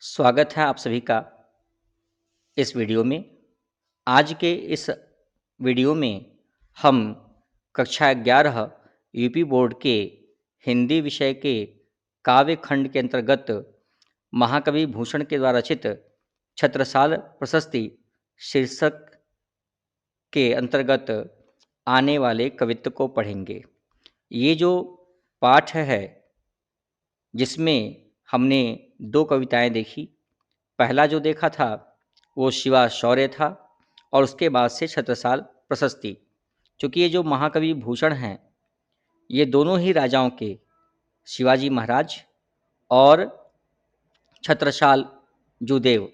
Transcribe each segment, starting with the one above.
स्वागत है आप सभी का इस वीडियो में। आज के इस वीडियो में हम कक्षा 11 यूपी बोर्ड के हिंदी विषय के काव्य खंड के अंतर्गत महाकवि भूषण के द्वारा रचित छत्रसाल प्रशस्ति शीर्षक के अंतर्गत आने वाले कवित्व को पढ़ेंगे। ये जो पाठ है जिसमें हमने दो कविताएं देखी। पहला जो देखा था वो शिवा शौर्य था और उसके बाद से छत्रसाल प्रशस्ति। चूँकि ये जो महाकवि भूषण हैं ये दोनों ही राजाओं के शिवाजी महाराज और छत्रसाल जूदेव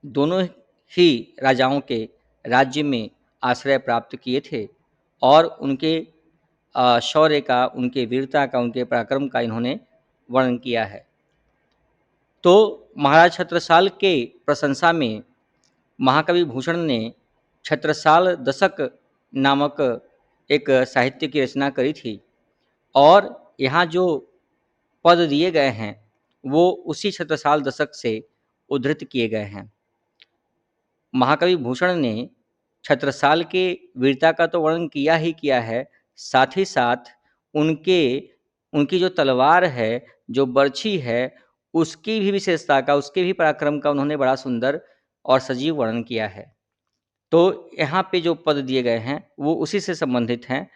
दोनों ही राजाओं के राज्य में आश्रय प्राप्त किए थे और उनके शौर्य का, उनके वीरता का, उनके पराक्रम का इन्होंने वर्णन किया है। तो महाराज छत्रसाल के प्रशंसा में महाकवि भूषण ने छत्रसाल दशक नामक एक साहित्य की रचना करी थी और यहाँ जो पद दिए गए हैं वो उसी छत्रसाल दशक से उद्धृत किए गए हैं। महाकवि भूषण ने छत्रसाल के वीरता का तो वर्णन किया ही किया है, साथ ही साथ उनकी जो तलवार है, जो बर्छी है, उसकी भी विशेषता का, उसके भी पराक्रम का उन्होंने बड़ा सुंदर और सजीव वर्णन किया है। तो यहाँ पे जो पद दिए गए हैं वो उसी से संबंधित हैं।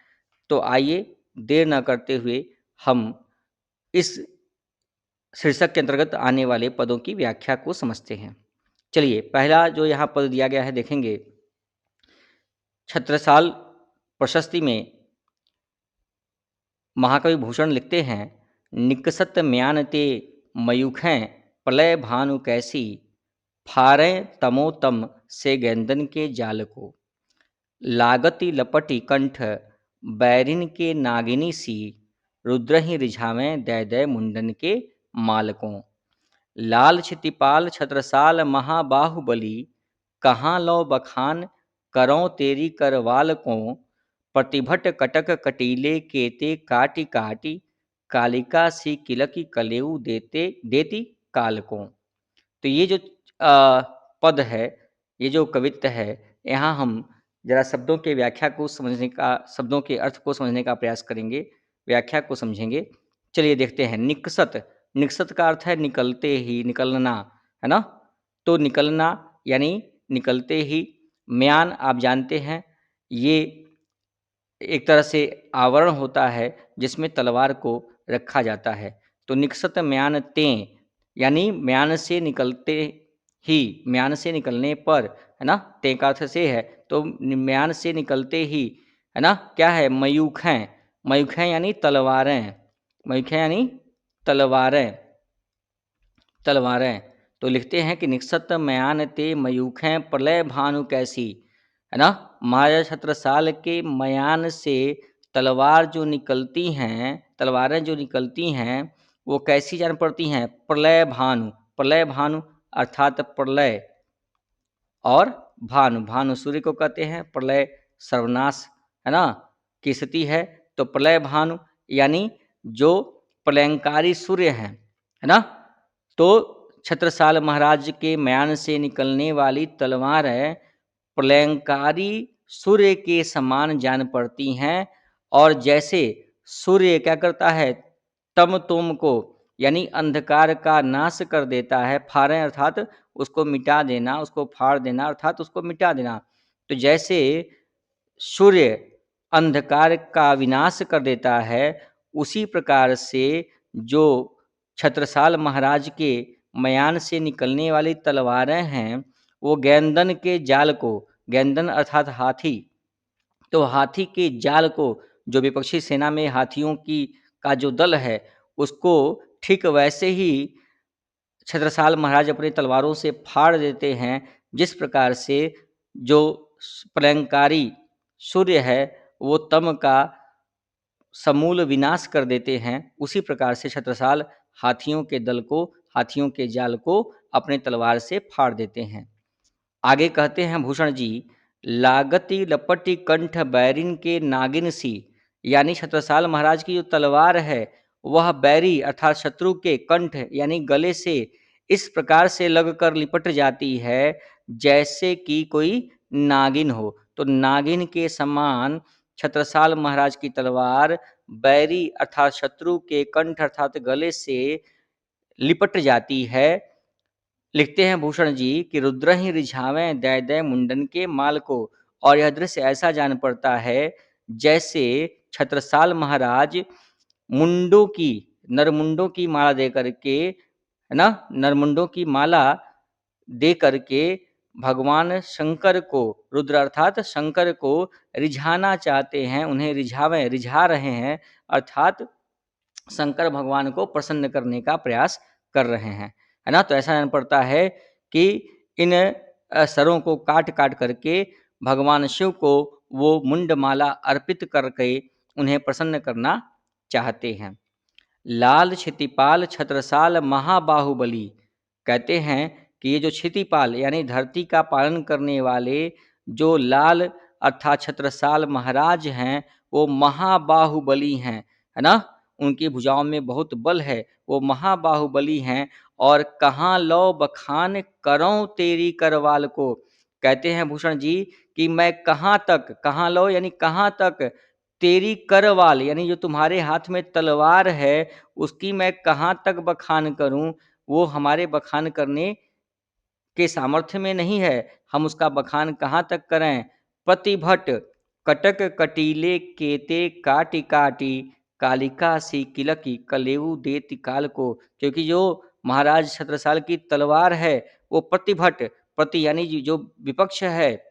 तो आइए देर न करते हुए हम इस शीर्षक के अंतर्गत आने वाले पदों की व्याख्या को समझते हैं। चलिए, पहला जो यहाँ पद दिया गया है देखेंगे। छत्रसाल प्रशस्ति में महाकवि भूषण लिखते हैं, निकसत म्यान ते मयूखें प्रलय भानु कैसी, फारें तमोतम से गेंदन के जाल को, लागति लपटी कंठ बैरिन के नागिनी सी, रुद्रहि रिझावें दय दय मुंडन के मालकों, लाल छितिपाल छत्रसाल महाबाहुबली, कहाँ लो बखान करों तेरी करवाल को, प्रतिभट कटक कटीले केते काटी काटी, कालिका सी किलकी कलेऊ देते देती काल को। तो ये जो पद है, ये जो कवित्व है, यहाँ हम जरा शब्दों के व्याख्या को समझने का, शब्दों के अर्थ को समझने का प्रयास करेंगे, व्याख्या को समझेंगे। चलिए देखते हैं। निकसत, निकसत का अर्थ है निकलते ही, निकलना, है ना। तो निकलना यानी निकलते ही। म्यान आप जानते हैं ये एक तरह से आवरण होता है जिसमें तलवार को रखा जाता है। तो निकसत म्यान तें यानी म्यान से निकलते ही, म्यान से निकलने पर, है ना, तें का अर्थ से है। तो म्यान से निकलते ही, है ना, क्या है, मयूखें, मयूखें यानी तलवारें, मयूखें यानी तलवारें, तलवारें। तो लिखते हैं कि निकसत म्यान ते मयूखें प्रलय भानु कैसी, है ना। महाराजा छत्रसाल के मयान से तलवार जो निकलती हैं, तलवारें जो निकलती हैं वो कैसी जान पड़ती हैं, प्रलय भानु, प्रलय भानु अर्थात प्रलय, और भानु, भानु सूर्य को कहते हैं, प्रलय सर्वनाश, है ना, की स्थिति है। तो प्रलय भानु यानी जो प्रलयंकारी सूर्य हैं, है ना। तो छत्रसाल महाराज के म्यान से निकलने वाली तलवारें प्रलयंकारी सूर्य के समान जान पड़ती हैं। और जैसे सूर्य क्या करता है, तम तुम को यानी अंधकार का नाश कर देता है, फाड़ें अर्थात उसको मिटा देना, उसको फाड़ देना अर्थात उसको मिटा देना। तो जैसे सूर्य अंधकार का विनाश कर देता है, उसी प्रकार से जो छत्रसाल महाराज के मयान से निकलने वाली तलवारें हैं वो गेंदन के जाल को, गेंदन अर्थात हाथी, तो हाथी के जाल को, जो विपक्षी सेना में हाथियों की का जो दल है उसको ठीक वैसे ही छत्रसाल महाराज अपनी तलवारों से फाड़ देते हैं, जिस प्रकार से जो प्रलयंकारी सूर्य है वो तम का समूल विनाश कर देते हैं। उसी प्रकार से छत्रसाल हाथियों के दल को, हाथियों के जाल को अपने तलवार से फाड़ देते हैं। आगे कहते हैं भूषण जी, लागति लपटी कंठ बैरिन के नागिन सी, यानी छत्रसाल महाराज की जो तलवार है वह बैरी अर्थात शत्रु के कंठ यानी गले से इस प्रकार से लगकर लिपट जाती है, जैसे कि कोई नागिन हो। तो नागिन के समान छत्रसाल महाराज की तलवार बैरी अर्थात शत्रु के कंठ अर्थात गले से लिपट जाती है। लिखते हैं भूषण जी कि रुद्र ही रिझावें दय दय मुंडन के माल को। और यह दृश्य ऐसा जान पड़ता है जैसे छत्रसाल महाराज मुंडों की नरमुंडों की माला दे करके, है ना, नरमुंडों की माला दे करके भगवान शंकर को, रुद्र अर्थात शंकर को रिझाना चाहते हैं, उन्हें रिझावें रिझा रहे हैं अर्थात शंकर भगवान को प्रसन्न करने का प्रयास कर रहे हैं, है ना। तो ऐसा जान पड़ता है कि इन सरों को काट काट करके भगवान शिव को वो मुंडमाला अर्पित करके उन्हें प्रसन्न करना चाहते हैं। लाल क्षितिपाल छत्रसाल महाबाहुबली, कहते हैं कि ये जो क्षितिपाल यानी धरती का पालन करने वाले जो लाल अर्थात छत्रसाल महाराज हैं, वो महाबाहुबली हैं, है ना। उनकी भुजाओं में बहुत बल है, वो महाबाहुबली हैं। और कहाँ लो बखान करों तेरी करवाल को, कहते हैं भूषण जी कि मैं कहाँ तक, कहाँ लो यानी कहाँ तक, तेरी करवाल यानी जो तुम्हारे हाथ में तलवार है, उसकी मैं कहाँ तक बखान करूं, वो हमारे बखान करने के सामर्थ्य में नहीं है, हम उसका बखान कहाँ तक करें। प्रतिभट कटक कटीले केते काटी काटी कालिका सी किलकी कलेऊ देति काल को, क्योंकि जो महाराज छत्रसाल की तलवार है वो प्रतिभट, प्रति यानी जो विपक्ष है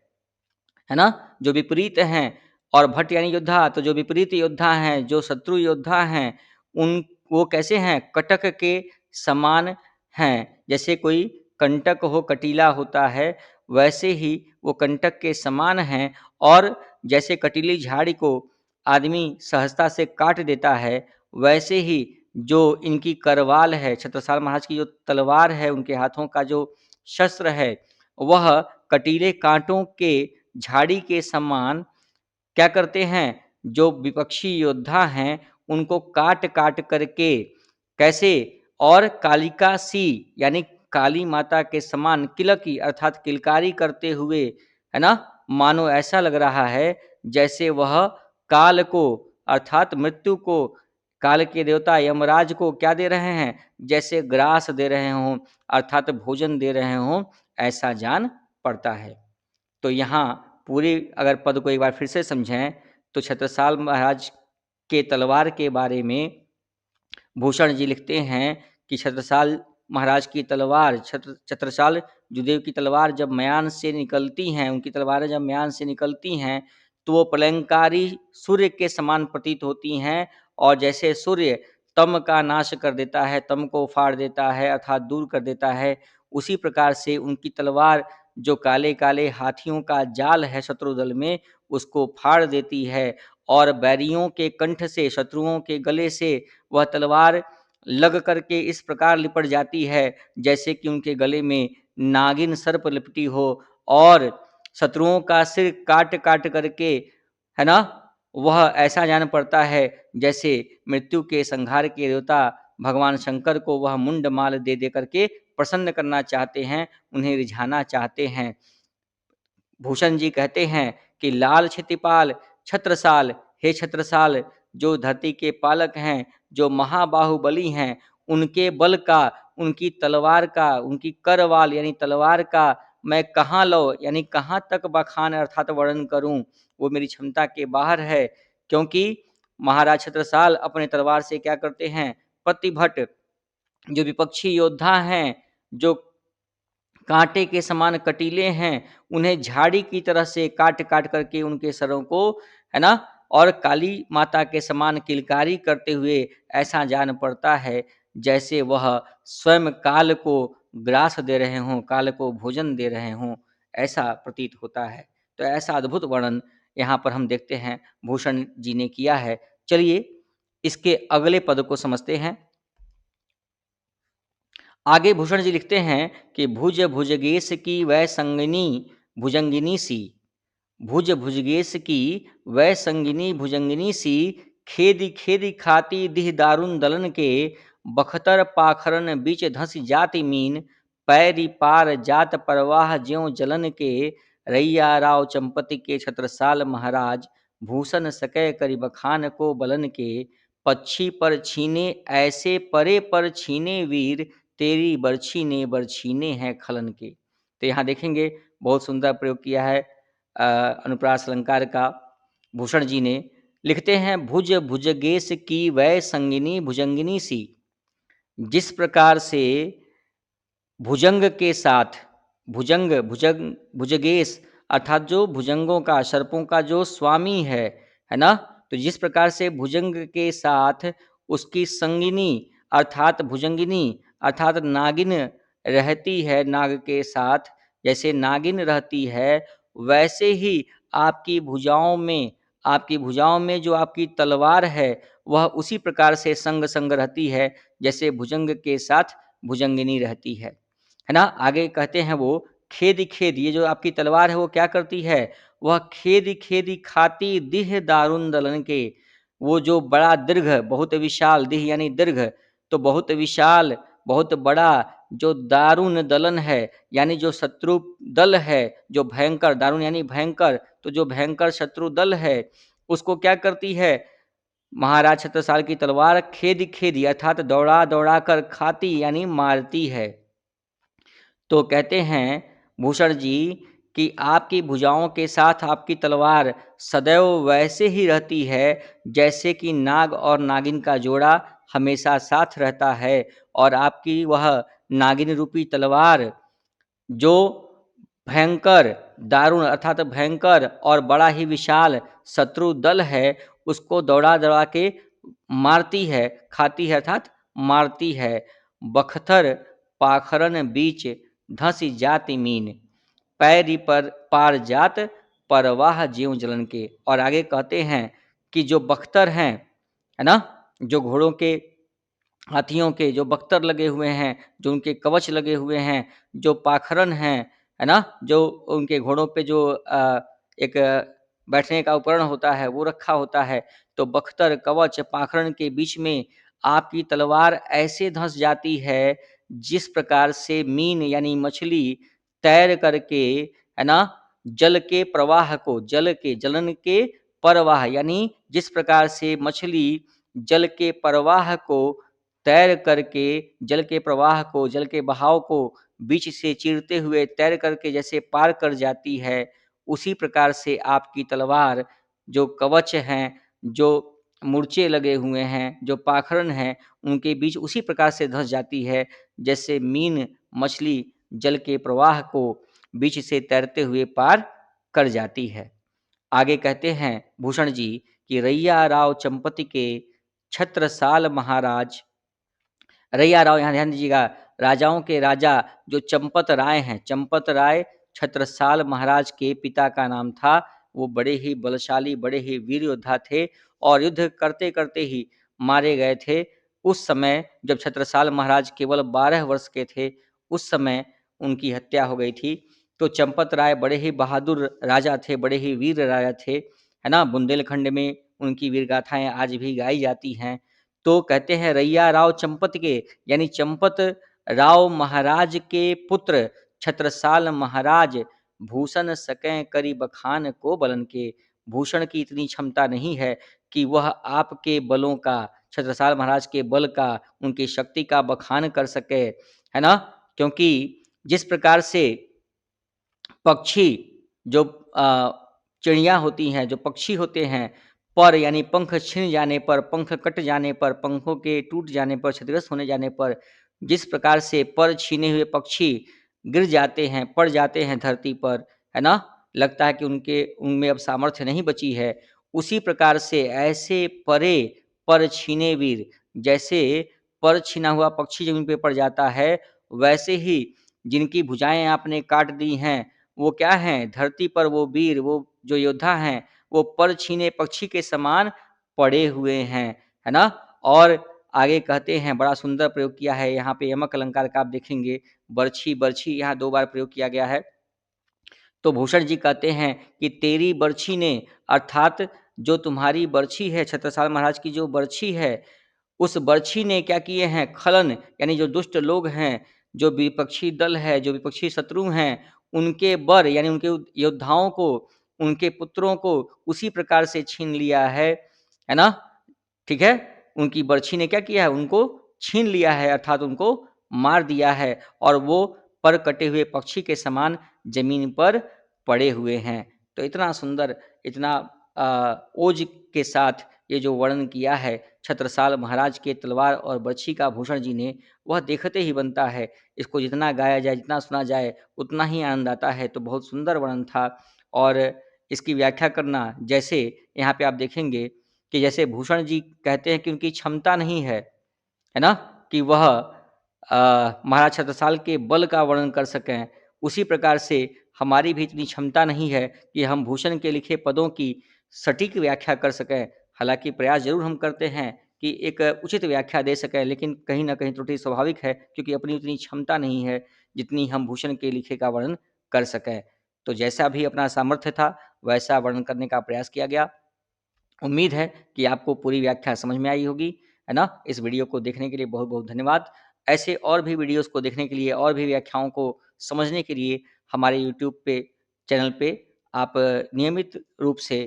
ना, जो विपरीत हैं, और भट यानी योद्धा, तो जो विपरीत योद्धा हैं, जो शत्रु योद्धा हैं, उन वो कैसे हैं, कटक के समान हैं। जैसे कोई कंटक हो, कटीला होता है, वैसे ही वो कंटक के समान हैं। और जैसे कटीली झाड़ी को आदमी सहजता से काट देता है, वैसे ही जो इनकी करवाल है, छत्रसाल महाराज की जो तलवार है, उनके हाथों का जो शस्त्र है, वह कटीले कांटों के झाड़ी के समान क्या करते हैं, जो विपक्षी योद्धा हैं उनको काट काट करके, कैसे, और कालिका सी यानी काली माता के समान किलकी अर्थात किलकारी करते हुए, है ना, मानो ऐसा लग रहा है जैसे वह काल को अर्थात मृत्यु को, काल के देवता यमराज को क्या दे रहे हैं, जैसे ग्रास दे रहे हों अर्थात भोजन दे रहे हों, ऐसा जान पड़ता है। तो यहाँ पूरे अगर पद को एक बार फिर से समझें तो छत्रसाल महाराज के तलवार के बारे में भूषण जी लिखते हैं कि छत्रसाल महाराज की तलवार छत्रसाल जुदेव की तलवार जब म्यान से निकलती हैं, उनकी तलवारें जब म्यान से निकलती हैं तो वो प्रलयंकारी सूर्य के समान प्रतीत होती हैं। और जैसे सूर्य तम का नाश कर देता है, तम को फाड़ देता है अर्थात दूर कर देता है, उसी प्रकार से उनकी तलवार जो काले काले हाथियों का जाल है शत्रु दल में, उसको फाड़ देती है। और बैरियों के कंठ से, शत्रुओं के गले से वह तलवार लग करके इस प्रकार लिपट जाती है जैसे कि उनके गले में नागिन सर्प लिपटी हो। और शत्रुओं का सिर काट काट करके, है ना, वह ऐसा जान पड़ता है जैसे मृत्यु के संहार के देवता भगवान शंकर को वह मुंड माल दे दे करके प्रसन्न करना चाहते हैं, उन्हें रिझाना चाहते हैं। भूषण जी कहते हैं कि लाल क्षितिपाल छत्रसाल, हे छत्रसाल जो धरती के पालक हैं, जो महाबाहुबली हैं, उनके बल का, उनकी तलवार का, उनकी करवाल यानी तलवार का मैं कहाँ लो यानी कहाँ तक बखान अर्थात वर्णन करूं, वो मेरी क्षमता के बाहर है। क्योंकि महाराज छत्रसाल अपने तलवार से क्या करते हैं, प्रतिभट जो विपक्षी योद्धा हैं, जो कांटे के समान कटीले हैं, उन्हें झाड़ी की तरह से काट काट करके उनके सरों को, है ना, और काली माता के समान किलकारी करते हुए ऐसा जान पड़ता है जैसे वह स्वयं काल को ग्रास दे रहे हों, काल को भोजन दे रहे हों, ऐसा प्रतीत होता है। तो ऐसा अद्भुत वर्णन यहाँ पर हम देखते हैं भूषण जी ने किया है। चलिए इसके अगले पद को समझते हैं। आगे भूषण जी लिखते हैं कि भुज भुजगेश की वै संगिनी भुजंगिनी सी, भुज भुजगेश की वै संगिनी भुजंगिनी सी, खेदी खेदी खाती दिह दारुण दलन के, बख्तर पाखरन बीच धस जाति मीन, पैरी पार जात परवाह ज्यों जलन के, रैया राव चंपति के छत्रसाल महाराज, भूषण सकै करि बखान को बलन के, पक्षी पर छीने ऐसे परे पर छीने वीर, तेरी बरछी ने बरछीने हैं खलन के। तो यहाँ देखेंगे बहुत सुंदर प्रयोग किया है अनुप्रास अलंकार का भूषण जी ने। लिखते हैं, भुज भुजगेश की वै संगिनी भुजंगिनी सी। जिस प्रकार से भुजंग के साथ भुजंग भुजंग भुजगेश अर्थात जो भुजंगों का सर्पों का जो स्वामी है ना, तो जिस प्रकार से भुजंग के साथ उसकी संगिनी अर्थात भुजंगिनी अर्थात नागिन रहती है, नाग के साथ जैसे नागिन रहती है, वैसे ही आपकी भुजाओं में जो आपकी तलवार है वह उसी प्रकार से संग संग रहती है जैसे भुजंग के साथ भुजंगिनी रहती है ना। आगे कहते हैं वो, खेद खेद, ये जो आपकी तलवार है वो क्या करती है, वह खेद खेदी खाती दिह दारुण दलन के। वो जो बड़ा दीर्घ बहुत विशाल, दिह यानी दीर्घ, तो बहुत विशाल बहुत बड़ा जो दारुण दलन है यानी जो शत्रु दल है, जो भयंकर, दारुण यानी भयंकर, तो जो भयंकर शत्रु दल है उसको क्या करती है, महाराज छत्रसाल की तलवार खेद खेदी अर्थात दौड़ा दौड़ा कर खाती यानी मारती है। तो कहते हैं भूषण जी कि आपकी भुजाओं के साथ आपकी तलवार सदैव वैसे ही रहती है जैसे कि नाग और नागिन का जोड़ा हमेशा साथ रहता है, और आपकी वह नागिन रूपी तलवार जो भयंकर दारुण अर्थात भयंकर और बड़ा ही विशाल शत्रु दल है उसको दौड़ा दौड़ा के मारती है, खाती है अर्थात मारती है। बख्तर पाखरन बीच धस जाति मीन, पैरी पर पार जात परवाह ज्यों जलन के। और आगे कहते हैं कि जो बख्तर हैं, है ना, जो घोड़ों के हाथियों के जो बख्तर लगे हुए हैं, जो उनके कवच लगे हुए हैं, जो पाखरन हैं, है ना, जो उनके घोड़ों पे जो एक बैठने का उपकरण होता है वो रखा होता है, तो बख्तर कवच पाखरन के बीच में आपकी तलवार ऐसे धंस जाती है जिस प्रकार से मीन यानी मछली तैर करके, है ना, जल के प्रवाह को, जलन के परवाह यानी जिस प्रकार से मछली जल के प्रवाह को तैर करके, जल के प्रवाह को, जल के बहाव को बीच से चीरते हुए तैर करके जैसे पार कर जाती है, उसी प्रकार से आपकी तलवार जो कवच हैं, जो मूर्छे लगे हुए हैं, जो पाखरन हैं, उनके बीच उसी प्रकार से धंस जाती है जैसे मीन मछली जल के प्रवाह को बीच से तैरते हुए पार कर जाती है। आगे कहते हैं भूषण जी कि रैया राव चंपति के छत्रसाल महाराज, रैया राव यहाँ ध्यान दीजिएगा, राजाओं के राजा जो चंपत राय हैं, चंपत राय छत्रसाल महाराज के पिता का नाम था। वो बड़े ही बलशाली, बड़े ही वीर योद्धा थे और युद्ध करते करते ही मारे गए थे। उस समय जब छत्रसाल महाराज केवल 12 वर्ष के थे, उस समय उनकी हत्या हो गई थी। तो चंपत राय बड़े ही बहादुर राजा थे, बड़े ही वीर राजा थे, है ना। बुंदेलखंड में उनकी वीर गाथाएं आज भी गाई जाती हैं। तो कहते हैं रैया राव चंपत के यानी चंपत राव महाराज के पुत्र छत्रसाल महाराज, भूषण सकें करी बखान को बलन के। भूषण की इतनी क्षमता नहीं है कि वह आपके बलों का, छत्रसाल महाराज के बल का, उनकी शक्ति का बखान कर सके, है ना। क्योंकि जिस प्रकार से पक्षी जो चिड़िया होती हैं, जो पक्षी होते हैं, पर यानी पंख छिन जाने पर, पंख कट जाने पर, पंखों के टूट जाने पर, क्षतिग्रस्त होने जाने पर जिस प्रकार से पर छीने हुए पक्षी गिर जाते हैं, पड़ जाते हैं धरती पर, है ना, लगता है कि उनमें अब सामर्थ्य नहीं बची है, उसी प्रकार से ऐसे परे पर छीने वीर, जैसे पर छीना हुआ पक्षी जमीन पे पड़ जाता है, वैसे ही जिनकी भुजाएं आपने काट दी हैं वो क्या हैं, धरती पर वो वीर, वो जो योद्धा हैं, वो पर छीने पक्षी के समान पड़े हुए हैं, है ना। और आगे कहते हैं, बड़ा सुंदर प्रयोग किया है यहाँ पे यमक अलंकार का, आप देखेंगे बरछी, बरछी यहाँ 2 बार प्रयोग किया गया है। तो भूषण जी कहते हैं कि तेरी बरछी ने, अर्थात जो तुम्हारी बरछी है, छत्रसाल महाराज की जो बरछी है, उस बर्छी ने क्या किए हैं, खलन यानी जो दुष्ट लोग हैं, जो विपक्षी दल है, जो विपक्षी शत्रु हैं, उनके बर यानी उनके योद्धाओं को, उनके पुत्रों को उसी प्रकार से छीन लिया है ना? ठीक है? उनकी बर्छी ने क्या किया है, उनको छीन लिया है अर्थात उनको मार दिया है और वो पर कटे हुए पक्षी के समान ज़मीन पर पड़े हुए हैं। तो इतना सुंदर, इतना ओज के साथ ये जो वर्णन किया है छत्रसाल महाराज के तलवार और बर्छी का भूषण जी ने, वह देखते ही बनता है। इसको जितना गाया जाए, जितना सुना जाए, उतना ही आनंद आता है। तो बहुत सुंदर वर्णन था और इसकी व्याख्या करना, जैसे यहाँ पे आप देखेंगे कि जैसे भूषण जी कहते हैं कि उनकी क्षमता नहीं है ना? कि वह महाराज छत्रसाल के बल का वर्णन कर सकें। उसी प्रकार से हमारी भी इतनी क्षमता नहीं है कि हम भूषण के लिखे पदों की सटीक व्याख्या कर सकें। हालाँकि प्रयास ज़रूर हम करते हैं कि एक उचित व्याख्या दे सकें, लेकिन कहीं न कहीं त्रुटि स्वाभाविक है क्योंकि अपनी उतनी क्षमता नहीं है, जितनी हम भूषण के लिखे का वर्णन कर सकें। तो जैसा भी अपना सामर्थ्य था, वैसा वर्णन करने का प्रयास किया गया। उम्मीद है कि आपको पूरी व्याख्या समझ में आई होगी, है ना? इस वीडियो को देखने के लिए बहुत-बहुत धन्यवाद। ऐसे और भी वीडियोज़ को देखने के लिए और भी व्याख्याओं को समझने के लिए हमारे यूट्यूब पे चैनल पे आप नियमित रूप से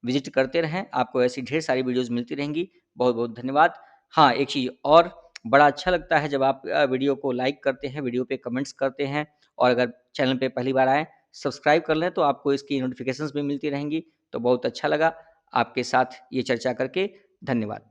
विज़िट करते रहें। आपको ऐसी ढेर सारी वीडियोज़ मिलती रहेंगी। बहुत-बहुत धन्यवाद। हाँ, एक चीज़ और, बड़ा अच्छा लगता है जब आप वीडियो को लाइक करते हैं, वीडियो पे कमेंट्स करते हैं और अगर चैनल पे पहली बार आएँ, सब्सक्राइब कर लें तो आपको इसकी नोटिफ़िकेशंस भी मिलती रहेंगी। तो बहुत अच्छा लगा आपके साथ ये चर्चा करके। धन्यवाद।